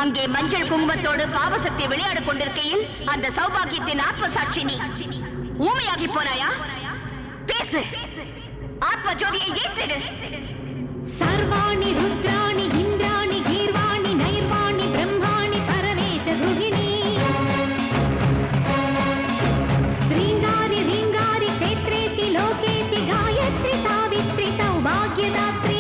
அங்கே மஞ்சள் குங்குமத்தோடு பாவசக்தி விளையாடு கொண்டிருக்கையில் அந்த சௌபாகியத்தின் ஆத்ம சாட்சி நீ ஊமையாகி போனாயா? பேசு, ஆத்ம ஜோதியை ஏற்றிடு. சர்வாணி ருத்ராணி இந்திராணி கீர்வாணி நைர்வாணி பிரம்மாணி பரமேஷ குருகிணி ஸ்ரீங்காரி ரீங்காரி க்ஷேத்ரேதி லோகேதி காயத்ரி சாவித்ரி சௌபாக்யதாத்ரி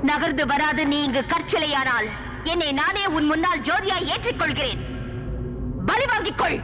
நகர்ந்து வராது நீ இங்கு கற்சிலையானால் என்னை நானே உன் முன்னால் ஜோதியாய் ஏற்றிக்கொள்கிறேன். பலி வாங்கிக் கொள்.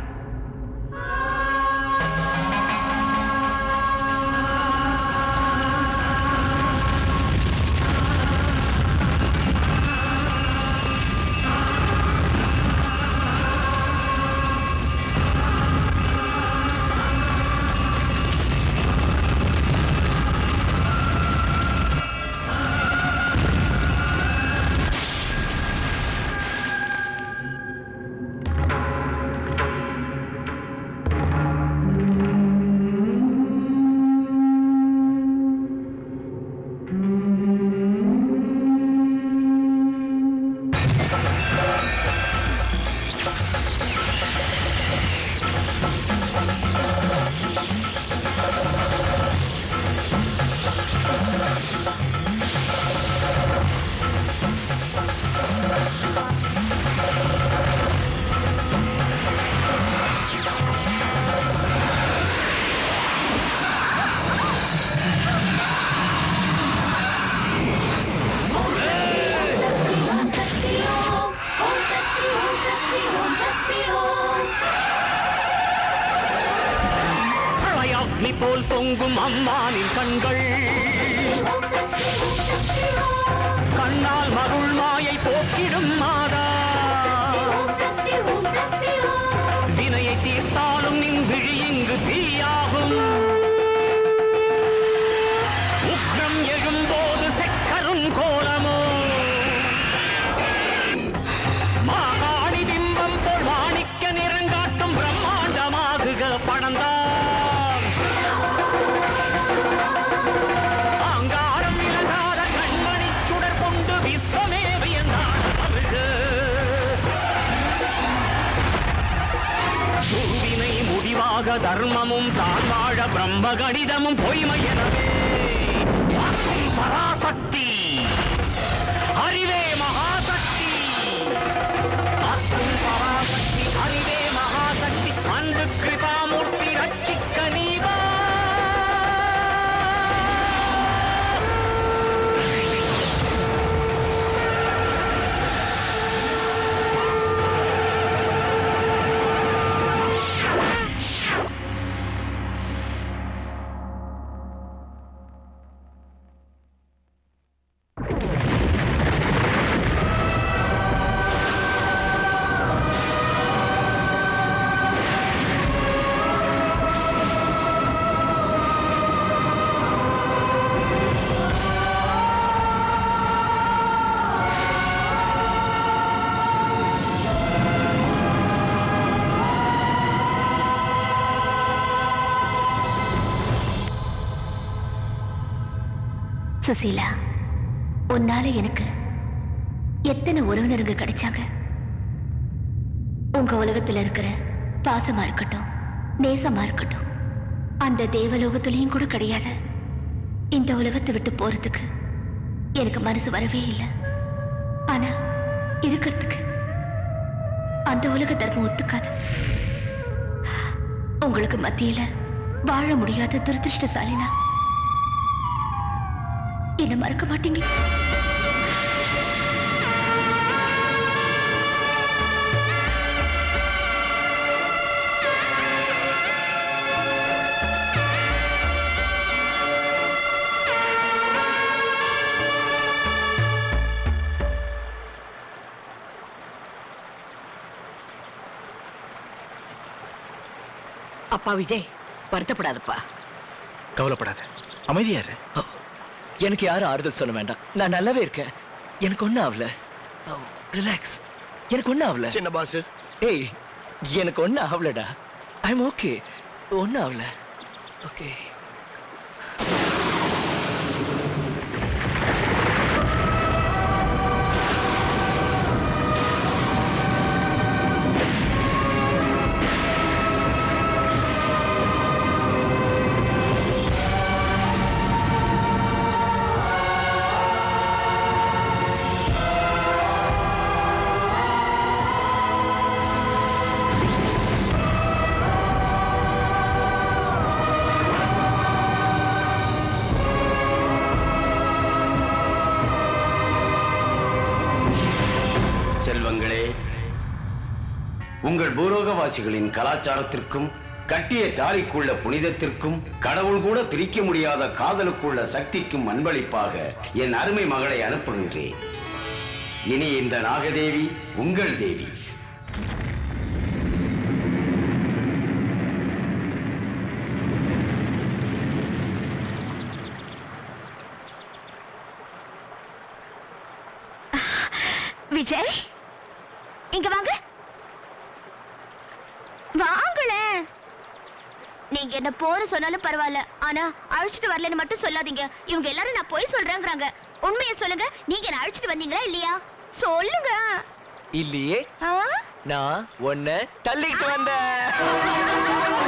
பார்க்கும் அம்மானின் கண்கள் கண்ணால் மருள் மாயை போக்கிடும் மாதா வினையை தீர்த்தாலும் நின் விழி இங்கு தீயாகும் உக்ரம் எழும்போது செக்கரும் கோலமோ மாகாணி பிம்பம் போல் மாணிக்க நிறங்காட்டும் பிரம்மாண்டமாகுக பணந்தான் ஆங்காரம் இழந்தாத கண்மணி சுடர் கொண்டு விஸ்வமே வியந்தாடுக பூவினை முடிவாக தர்மமும் தான் வாழ பிரம்ம கணிதமும் பொய்மை எனவே வாக்கும் பராசக்தி அறிவே மகாசக்தி வாக்கும் பராசக்தி அறிவே மகாசக்தி அன்பு கிருபாமூர்த்தி ரட்சிக்க நீவா சுசீலா, உன்னால எனக்கு எத்தனை உறவினருங்க கிடைச்சாங்க. உங்க உலகத்துல இருக்கிற பாசமா இருக்கட்டும், நேசமா இருக்கட்டும், அந்த தேவலோகத்திலையும் கூட கிடையாது. இந்த உலகத்தை விட்டு போறதுக்கு எனக்கு மனசு வரவே இல்லை. ஆனா இருக்கிறதுக்கு அந்த உலக தர்மம் ஒத்துக்காது. உங்களுக்கு மத்தியில வாழ முடியாத துரதிருஷ்டசாலினா என்ன மறக்க மாட்டீங்களா? அப்பா விஜய், வருத்தப்படாதப்பா. கவலைப்படாத, அமைதியாரு. எனக்கு யாரும் ஆறுதல் சொல்ல வேண்டாம். நான் நல்லாவே இருக்கேன். எனக்கு ஒண்ணும் ஆகல. ரிலாக்ஸ். எனக்கு ஒண்ணும் ஆகல. சின்ன பாஸ். ஏய், எனக்கு ஒண்ணும் ஆகலடா. I am okay. ஒண்ணும் ஆகல. ஓகே. உங்கள் பூலோகவாசிகளின் கலாச்சாரத்திற்கும் கட்டிய தாலிக்குள்ள புனிதத்திற்கும் கடவுள் கூட பிரிக்க முடியாத காதலுக்குள்ள சக்திக்கும் அன்பளிப்பாக என் அருமை மகளை அனுப்புகின்றேன். இனி இந்த நாகதேவி உங்கள் தேவி. விஜய், இங்க வாங்க. வாங்களே. நீங்க என்ன போற சொன்னாலும் பரவாயில்ல, ஆனா அழைச்சிட்டு வரலன்னு மட்டும் சொல்லாதீங்க. இவங்க எல்லாரும் நான் போய் சொல்றேங்கிறாங்க. உண்மையை சொல்லுங்க, நீங்க என்ன அழைச்சிட்டு வந்தீங்களா இல்லையா? சொல்லுங்க. இல்லையே, நான் உன்னை தள்ளிட்டு வந்தேன்.